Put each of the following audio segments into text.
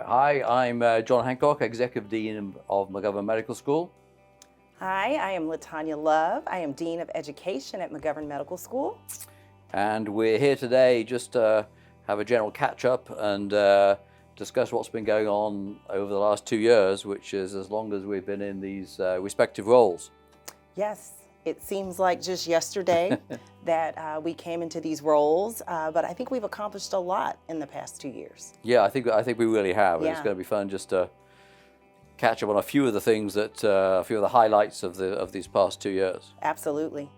Hi, I'm John Hancock, Executive Dean of McGovern Medical School. Hi, I am Latanya Love. I am Dean of Education at McGovern Medical School. And we're here today just to have a general catch-up and discuss what's been going on over the last 2 years, which is as long as we've been in these respective roles. Yes, it seems like just yesterday that we came into these roles, but I think we've accomplished a lot in the past 2 years. Yeah, I think we really have. Yeah. It's going to be fun just to catch up on a few of the things that, a few of the highlights of these past 2 years. Absolutely.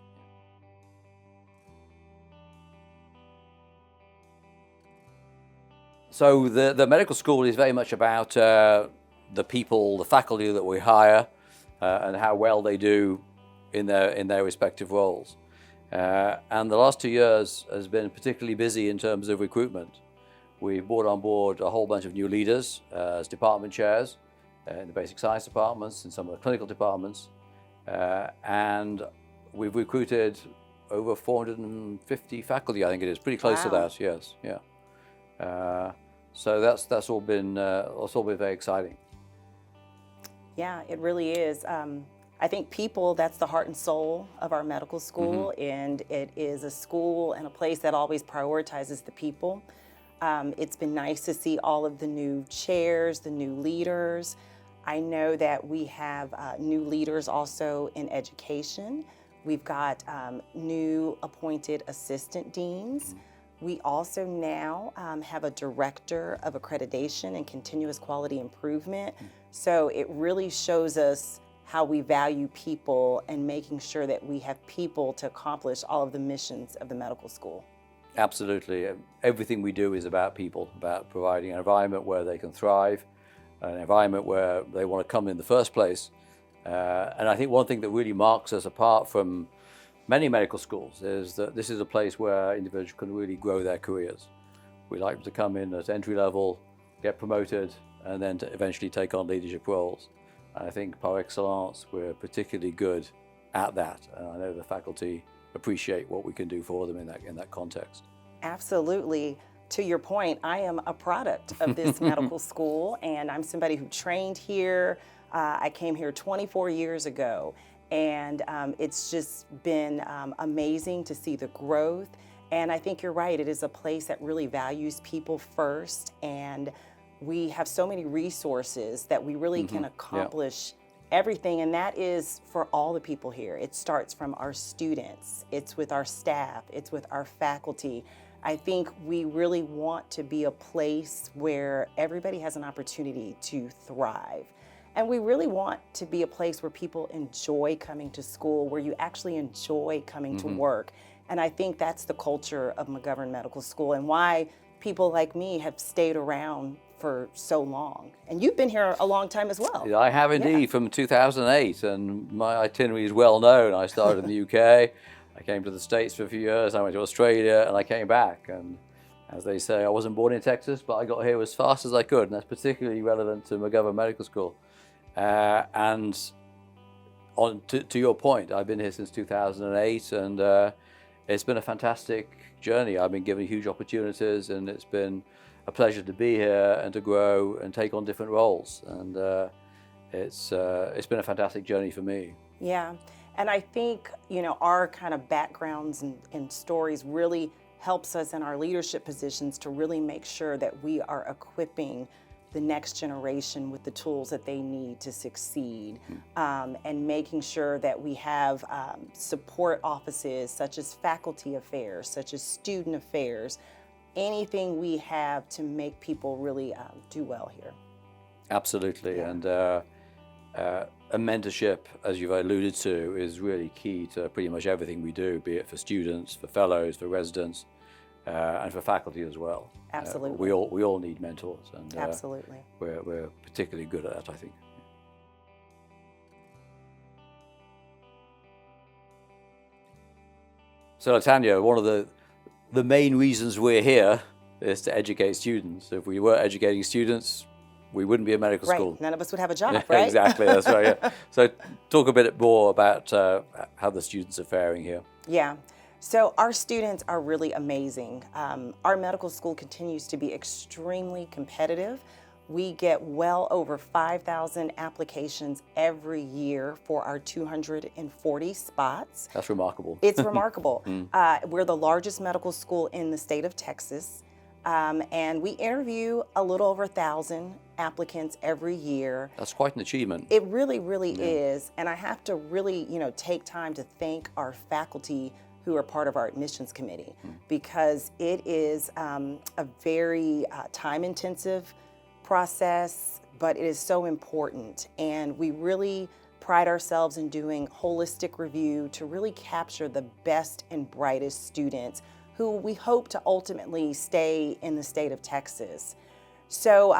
So the medical school is very much about the people, the faculty that we hire, and how well they do in their respective roles. And the last 2 years has been particularly busy in terms of recruitment. We've brought on board a whole bunch of new leaders as department chairs in the basic science departments and some of the clinical departments, and we've recruited over 450 faculty. I think it is pretty close to that. Yes, yeah. So that's all been very exciting. Yeah, it really is. I think people, that's the heart and soul of our medical school, and it is a school and a place that always prioritizes the people. It's been nice to see all of the new chairs, the new leaders. I know that we have new leaders also in education. We've got new appointed assistant deans. We also now have a director of accreditation and continuous quality improvement. So it really shows us how we value people and making sure that we have people to accomplish all of the missions of the medical school. Absolutely. Everything we do is about people, about providing an environment where they can thrive, an environment where they want to come in the first place. And I think one thing that really marks us apart from many medical schools is that this is a place where individuals can really grow their careers. We like them to come in at entry level, get promoted, and then to eventually take on leadership roles. And I think par excellence, we're particularly good at that. And I know the faculty appreciate what we can do for them in that context. Absolutely. To your point, I am a product of this medical school, and I'm somebody who trained here. I came here 24 years ago. And it's just been amazing to see the growth. And I think you're right, it is a place that really values people first. And we have so many resources that we really can accomplish everything. And that is for all the people here. It starts from our students, it's with our staff, it's with our faculty. I think we really want to be a place where everybody has an opportunity to thrive. And we really want to be a place where people enjoy coming to school, where you actually enjoy coming to work. And I think that's the culture of McGovern Medical School and why people like me have stayed around for so long. And you've been here a long time as well. I have indeed, from 2008, and my itinerary is well known. I started in the UK, I came to the States for a few years, I went to Australia, and I came back. And as they say, I wasn't born in Texas, but I got here as fast as I could, and that's particularly relevant to McGovern Medical School. And to your point, I've been here since 2008, and it's been a fantastic journey. I've been given huge opportunities, and it's been a pleasure to be here and to grow and take on different roles. And it's been a fantastic journey for me. Yeah, and I think, you know, our kind of backgrounds and stories really helps us in our leadership positions to really make sure that we are equipping the next generation with the tools that they need to succeed, and making sure that we have support offices such as faculty affairs, such as student affairs, anything we have to make people really do well here. Absolutely, and a mentorship, as you've alluded to, is really key to pretty much everything we do, be it for students, for fellows, for residents, and for faculty as well. Absolutely. We all need mentors, and absolutely, we're particularly good at that, I think. So, Tanya, one of the main reasons we're here is to educate students. If we weren't educating students, we wouldn't be a medical school. Right, none of us would have a job, right? Exactly, that's right. Yeah. So talk a bit more about how the students are faring here. Yeah, so our students are really amazing. Our medical school continues to be extremely competitive. We get well over 5,000 applications every year for our 240 spots. That's remarkable. It's remarkable. We're the largest medical school in the state of Texas, and we interview a little over 1,000 applicants every year. That's quite an achievement. It really, really is, and I have to really, take time to thank our faculty who are part of our admissions committee, because it is a very time-intensive process, but it is so important, and we really pride ourselves in doing holistic review to really capture the best and brightest students who we hope to ultimately stay in the state of Texas. So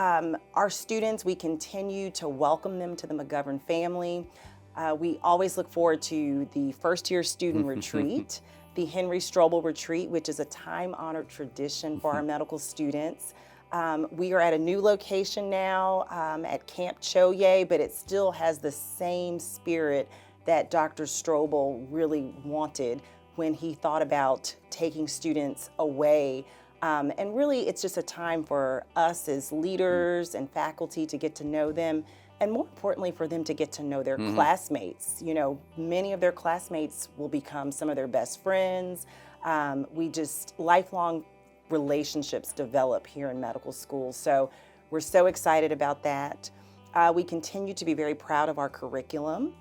our students, we continue to welcome them to the McGovern family. We always look forward to the first-year student retreat, the Henry Strobel retreat, which is a time-honored tradition for our medical students. We are at a new location now at Camp Choye, but it still has the same spirit that Dr. Strobel really wanted when he thought about taking students away. And really, it's just a time for us as leaders and faculty to get to know them, and more importantly, for them to get to know their classmates. Many of their classmates will become some of their best friends. Lifelong relationships develop here in medical school. So we're so excited about that. We continue to be very proud of our curriculum.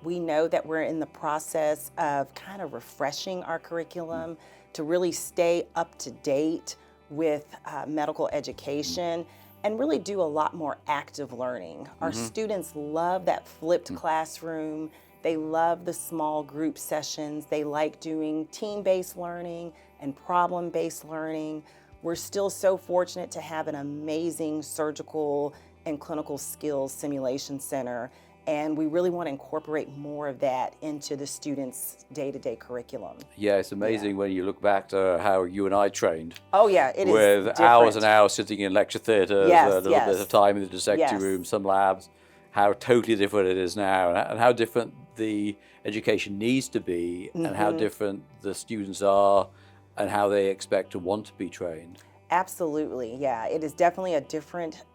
We know that we're in the process of kind of refreshing our curriculum to really stay up to date with medical education and really do a lot more active learning. Our students love that flipped classroom. They love the small group sessions. They like doing team-based learning and problem-based learning. We're still so fortunate to have an amazing surgical and clinical skills simulation center, and we really want to incorporate more of that into the students' day-to-day curriculum. Yeah, it's amazing when you look back to how you and I trained. Oh yeah, it is with different. hours and hours sitting in lecture theaters, Yes, a little bit of time in the dissecting room, some labs, how totally different it is now, and how different the education needs to be, and how different the students are, and how they expect to want to be trained. Absolutely, yeah. It is definitely a different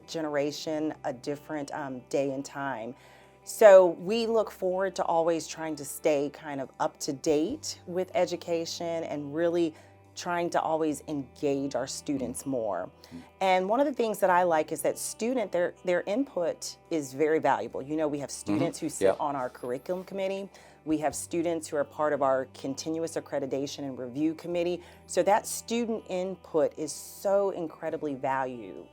generation, a different day and time. So we look forward to always trying to stay kind of up to date with education and really trying to always engage our students more. And one of the things that I like is that their input is very valuable. We have students who sit on our curriculum committee. We have students who are part of our continuous accreditation and review committee. So that student input is so incredibly valued.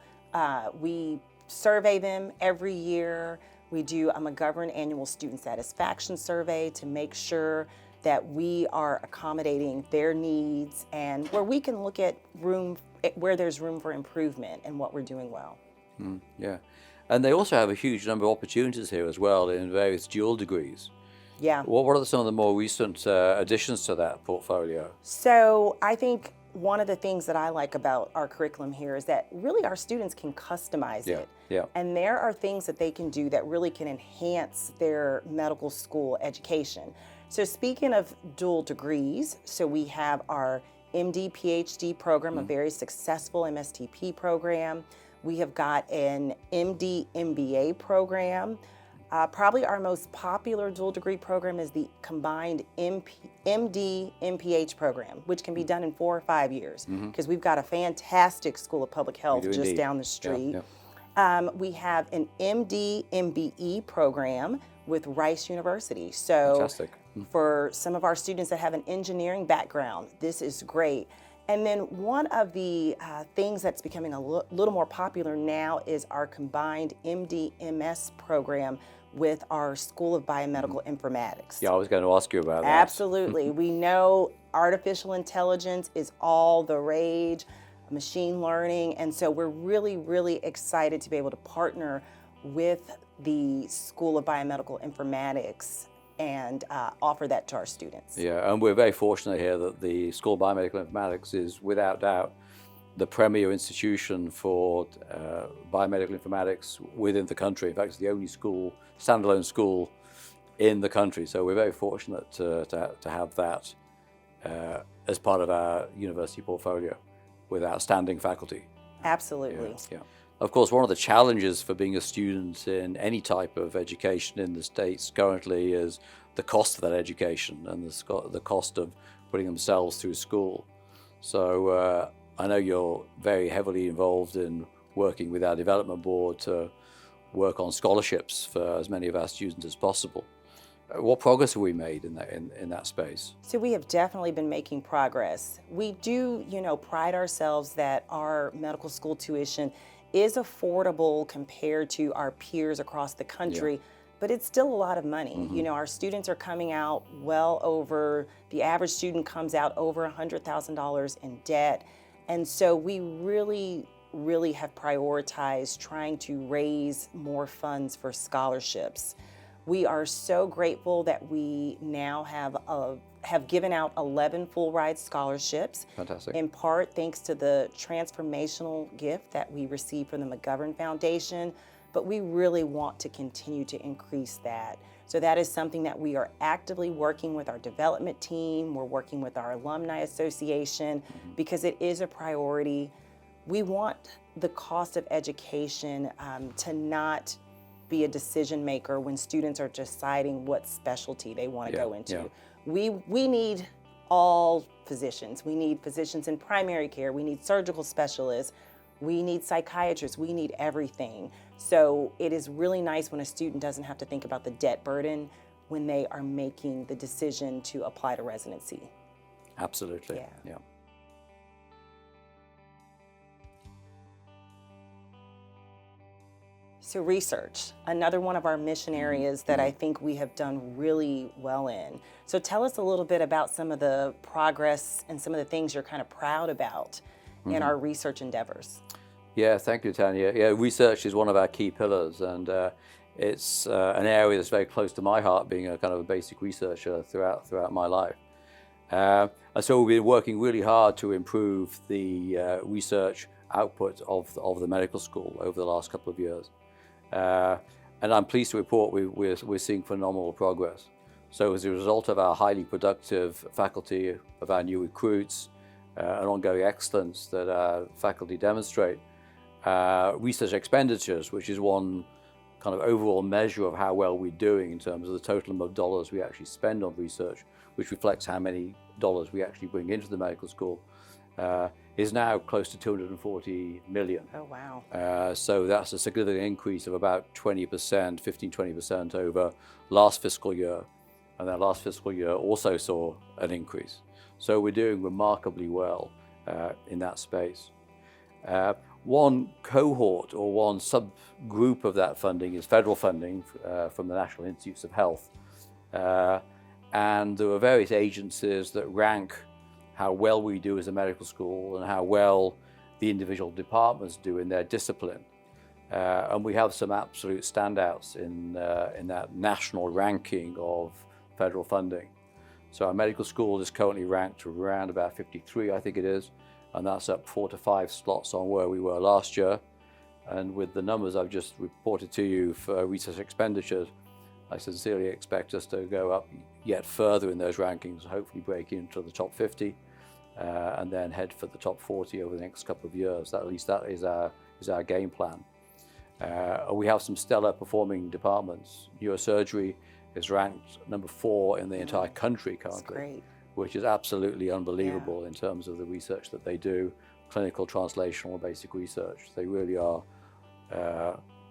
We survey them every year. We do a McGovern annual student satisfaction survey to make sure that we are accommodating their needs and where we can look at where there's room for improvement and what we're doing well. Yeah, and they also have a huge number of opportunities here as well in various dual degrees. Yeah. What are some of the more recent additions to that portfolio? So I think one of the things that I like about our curriculum here is that really our students can customize it. Yeah. And there are things that they can do that really can enhance their medical school education. So speaking of dual degrees, so we have our MD PhD program, a very successful MSTP program. We have got an MD MBA program. Probably our most popular dual degree program is the combined MD MPH program, which can be done in 4 or 5 years, because we've got a fantastic School of Public Health just indeed. down the street. We have an MD MBE program with Rice University. So Fantastic. for some of our students that have an engineering background, this is great. And then one of the things that's becoming a little more popular now is our combined MD-MS program with our School of Biomedical Informatics. Yeah, I was going to ask you about that. Absolutely. We know artificial intelligence is all the rage, machine learning, and so we're really, really excited to be able to partner with the School of Biomedical Informatics and offer that to our students. Yeah, and we're very fortunate here that the School of Biomedical Informatics is without doubt the premier institution for biomedical informatics within the country. In fact, it's the only standalone school in the country. So we're very fortunate to have that as part of our university portfolio with outstanding faculty. Absolutely. Yeah. Of course, one of the challenges for being a student in any type of education in the States currently is the cost of that education and the cost of putting themselves through school. So I know you're very heavily involved in working with our development board to work on scholarships for as many of our students as possible. What progress have we made in that space? So we have definitely been making progress. We do, pride ourselves that our medical school tuition is affordable compared to our peers across the country, but it's still a lot of money. Our students are coming out the average student comes out over $100,000 in debt. And so we really have prioritized trying to raise more funds for scholarships. We are so grateful that we now have given out 11 full ride scholarships. Fantastic. In part thanks to the transformational gift that we received from the McGovern Foundation, but we really want to continue to increase that. So that is something that we are actively working with our development team. We're working with our alumni association because it is a priority. We want the cost of education to not be a decision maker when students are deciding what specialty they want to go into. We need all physicians. We need physicians in primary care. We need surgical specialists. We need psychiatrists. We need everything. So it is really nice when a student doesn't have to think about the debt burden when they are making the decision to apply to residency. Absolutely. Yeah. So research, another one of our mission areas that I think we have done really well in. So tell us a little bit about some of the progress and some of the things you're kind of proud about in our research endeavors. Yeah, thank you, Tanya. Yeah, research is one of our key pillars, and it's an area that's very close to my heart, being a kind of a basic researcher throughout my life. And so we've been working really hard to improve the research output of the medical school over the last couple of years. And I'm pleased to report we're seeing phenomenal progress. So as a result of our highly productive faculty, of our new recruits, and ongoing excellence that our faculty demonstrate, research expenditures, which is one kind of overall measure of how well we're doing in terms of the total number of dollars we actually spend on research, which reflects how many dollars we actually bring into the medical school, is now close to $240 million. Oh, wow. So that's a significant increase of about 20%, 15-20% over last fiscal year. And that last fiscal year also saw an increase. So we're doing remarkably well in that space. One cohort or one subgroup of that funding is federal funding from the National Institutes of Health. And there are various agencies that rank how well we do as a medical school and how well the individual departments do in their discipline. And we have some absolute standouts in that national ranking of federal funding. So our medical school is currently ranked around about 53, I think it is, and that's up 4 to 5 slots on where we were last year. And with the numbers I've just reported to you for research expenditures, I sincerely expect us to go up yet further in those rankings, hopefully break into the top 50, and then head for the top 40 over the next couple of years. At least that is our game plan. We have some stellar performing departments. Neurosurgery is ranked number 4 in the entire country currently, which is absolutely unbelievable in terms of the research that they do, clinical, translational, basic research. They really are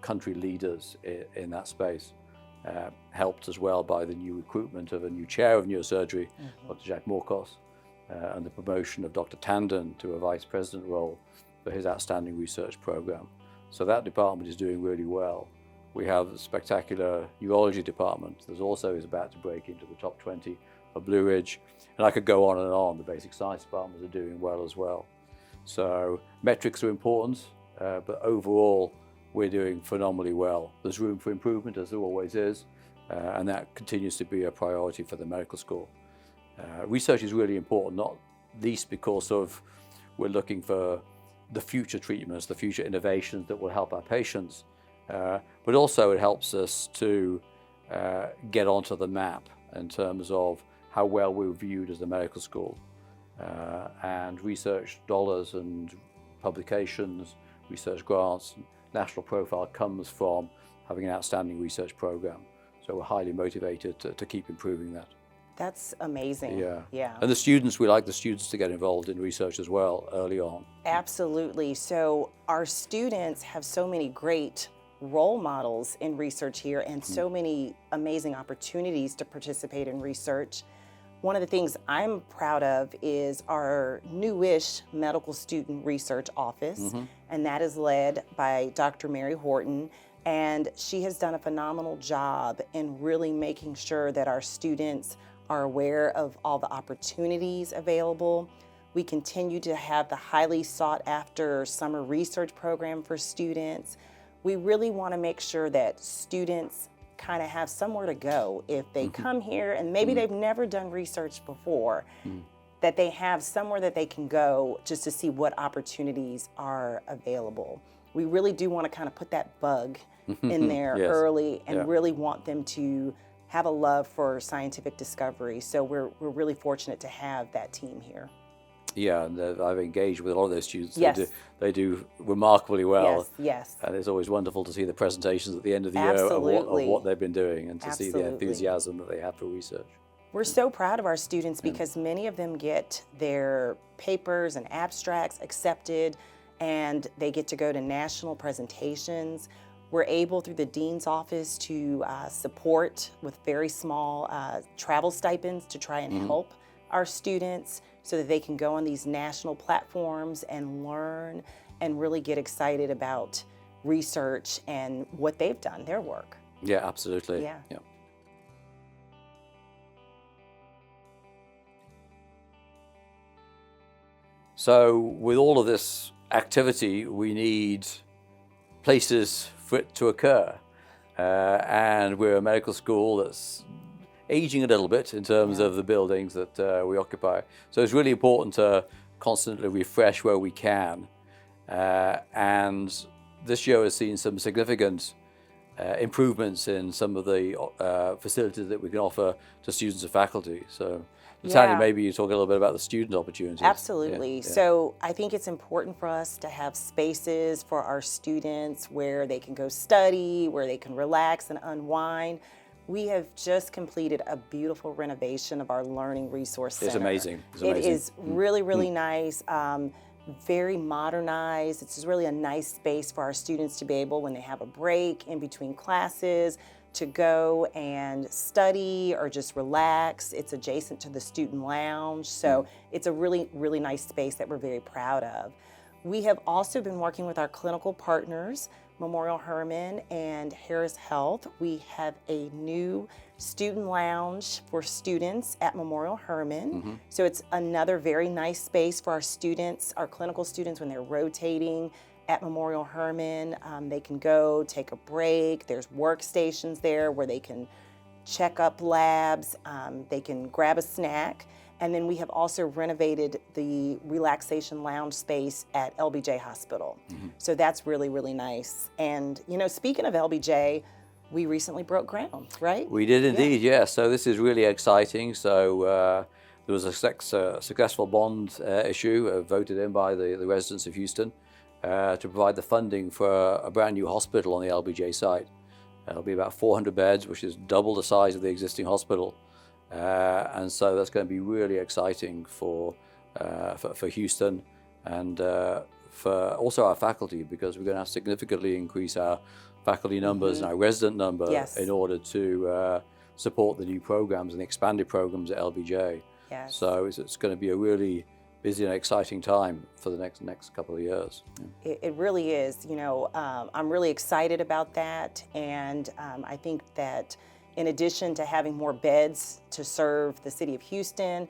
country leaders in that space. Helped as well by the new recruitment of a new chair of neurosurgery, Dr. Jack Morkos, and the promotion of Dr. Tandon to a vice president role for his outstanding research program. So that department is doing really well. We have a spectacular neurology department that also is about to break into the top 20 of Blue Ridge. And I could go on and on. The basic science departments are doing well as well. So metrics are important, but overall, we're doing phenomenally well. There's room for improvement, as there always is, and that continues to be a priority for the medical school. Research is really important, not least because of we're looking for the future treatments, the future innovations that will help our patients, but also it helps us to get onto the map in terms of how well we're viewed as a medical school. And research dollars and publications research grants. National profile comes from having an outstanding research program. So we're highly motivated to keep improving that. That's amazing. Yeah. And the students, we like the students to get involved in research as well early on. Absolutely. So our students have so many great role models in research here and so many amazing opportunities to participate in research. One of the things I'm proud of is our newish medical student research office, and that is led by Dr. Mary Horton. And she has done a phenomenal job in really making sure that our students are aware of all the opportunities available. We continue to have the highly sought after summer research program for students. We really want to make sure that students kind of have somewhere to go if they come here and maybe they've never done research before, that they have somewhere that they can go just to see what opportunities are available. We really do want to kind of put that bug in there early and really want them to have a love for scientific discovery. So we're really fortunate to have that team here. Yeah, and I've engaged with a lot of those students. Yes. They do remarkably well. Yes. And it's always wonderful to see the presentations at the end of the year Absolutely. of what they've been doing and to see the Absolutely. enthusiasm that they have for research. We're so proud of our students because many of them get their papers and abstracts accepted and they get to go to national presentations. We're able through the Dean's Office to support with very small travel stipends to try and help our students so that they can go on these national platforms and learn and really get excited about research and what they've done, their work. Yeah, absolutely. Yeah. So with all of this activity, we need places for it to occur. And we're a medical school that's aging a little bit in terms of the buildings that we occupy. So it's really important to constantly refresh where we can. And this year has seen some significant improvements in some of the facilities that we can offer to students and faculty. So Tanya, maybe you talk a little bit about the student opportunities. Absolutely. So I think it's important for us to have spaces for our students where they can go study, where they can relax and unwind. We have just completed a beautiful renovation of our Learning Resource Center. It's amazing. It is really, really nice, very modernized. It's just really a nice space for our students to be able, when they have a break in between classes, to go and study or just relax. It's adjacent to the student lounge. So it's a really, really nice space that we're very proud of. We have also been working with our clinical partners, Memorial Hermann and Harris Health. We have a new student lounge for students at Memorial Hermann. So it's another very nice space for our students, our clinical students, when they're rotating at Memorial Hermann. They can go take a break. There's workstations there where they can check up labs. They can grab a snack. And then we have also renovated the relaxation lounge space at LBJ Hospital. So that's really, really nice. And, you know, speaking of LBJ, we recently broke ground, right? We did indeed, yes. So this is really exciting. So there was a successful bond issue voted in by the residents of Houston to provide the funding for a brand new hospital on the LBJ site. It'll be about 400 beds, which is double the size of the existing hospital. And so that's going to be really exciting for Houston and for also our faculty, because we're going to have to significantly increase our faculty numbers and our resident number in order to support the new programs and the expanded programs at LBJ. So it's going to be a really busy and exciting time for the next couple of years. It really is. You know, I'm really excited about that, and I think that in addition to having more beds to serve the city of Houston,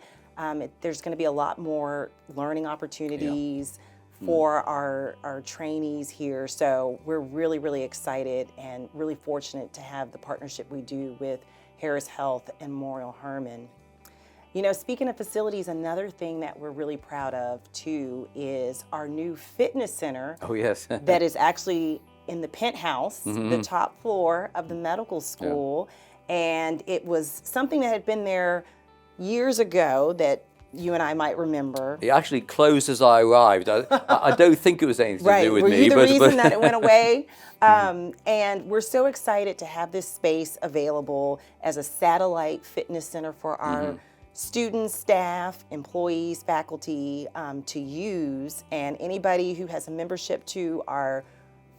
there's going to be a lot more learning opportunities for our trainees here. So we're really, really excited and really fortunate to have the partnership we do with Harris Health and Memorial Hermann. You know, speaking of facilities, another thing that we're really proud of too is our new fitness center. Oh, yes. That is actually in the penthouse, the top floor of the medical school. And it was something that had been there years ago that you and I might remember. It actually closed as I arrived. I don't think it was anything to do with Were me. you the reason that it went away? And we're so excited to have this space available as a satellite fitness center for our students, staff, employees, faculty to use. And anybody who has a membership to our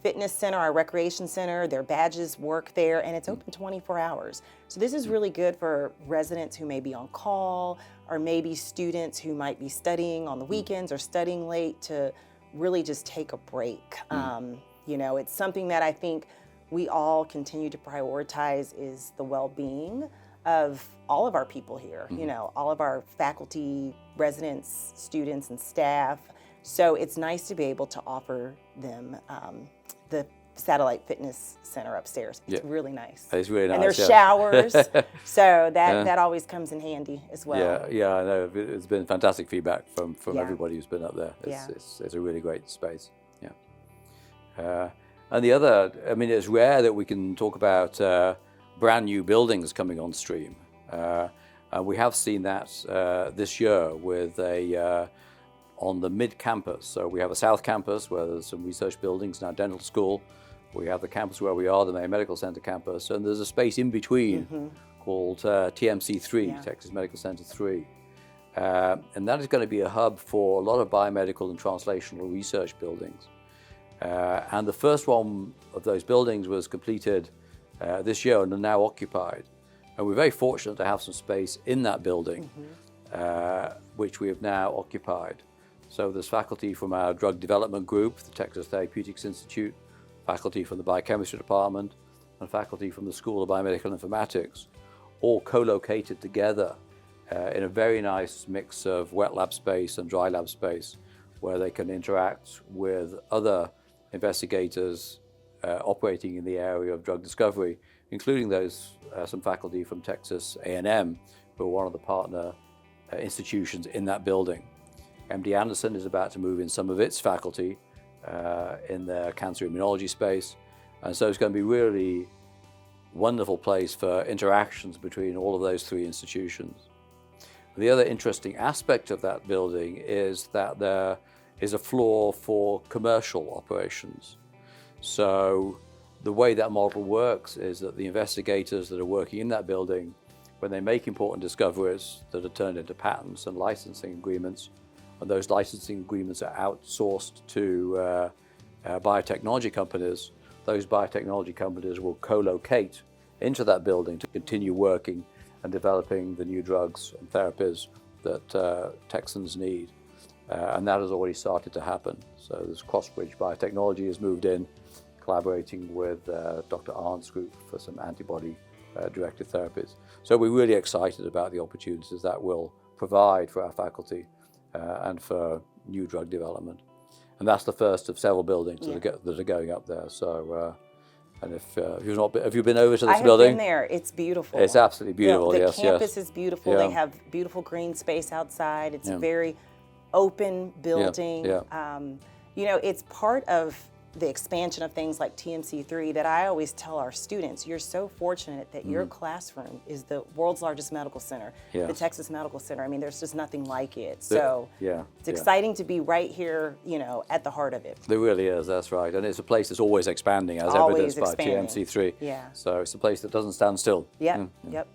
fitness center, our recreation center, their badges work there, and it's open 24 hours. So this is really good for residents who may be on call, or maybe students who might be studying on the weekends or studying late to really just take a break. You know, it's something that I think we all continue to prioritize is the well-being of all of our people here, you know, all of our faculty, residents, students, and staff. So it's nice to be able to offer them the satellite fitness center upstairs. It's really nice. It's really nice. And there's showers, so that always comes in handy as well. Yeah, I know. It's been fantastic feedback from everybody who's been up there. It's a really great space. Yeah. And the other, I mean, it's rare that we can talk about brand new buildings coming on stream. And we have seen that this year with on the mid-campus. So we have a south campus where there's some research buildings and our dental school. We have the campus where we are, the Maine Medical Center campus, and there's a space in between called TMC3, Texas Medical Center 3. And that is going to be a hub for a lot of biomedical and translational research buildings. And the first one of those buildings was completed this year and are now occupied. And we're very fortunate to have some space in that building, which we have now occupied. So there's faculty from our drug development group, the Texas Therapeutics Institute, faculty from the biochemistry department, and faculty from the School of Biomedical Informatics, all co-located together in a very nice mix of wet lab space and dry lab space, where they can interact with other investigators operating in the area of drug discovery, including those some faculty from Texas A&M, who are one of the partner institutions in that building. MD Anderson is about to move in some of its faculty in the cancer immunology space, and so it's going to be really wonderful place for interactions between all of those three institutions. The other interesting aspect of that building is that there is a floor for commercial operations. So the way that model works is that the investigators that are working in that building, when they make important discoveries that are turned into patents and licensing agreements, and those licensing agreements are outsourced to biotechnology companies, those biotechnology companies will co-locate into that building to continue working and developing the new drugs and therapies that Texans need. And that has already started to happen. So this Crossbridge Biotechnology has moved in, collaborating with Dr. Arndt's group for some antibody-directed therapies. So we're really excited about the opportunities that will provide for our faculty and for new drug development. And that's the first of several buildings that are going up there. So, and if have you been over to this building? I have been there. It's beautiful. It's absolutely beautiful. The yes, campus is beautiful. Yeah. They have beautiful green space outside. It's a very open building. You know, it's part of the expansion of things like TMC3 that I always tell our students, you're so fortunate that your classroom is the world's largest medical center, the Texas Medical Center. I mean, there's just nothing like it. So it's exciting to be right here, you know, at the heart of it. There really is, that's right. And it's a place that's always expanding, as evidenced by TMC3. Yeah. So it's a place that doesn't stand still. Yep, yep.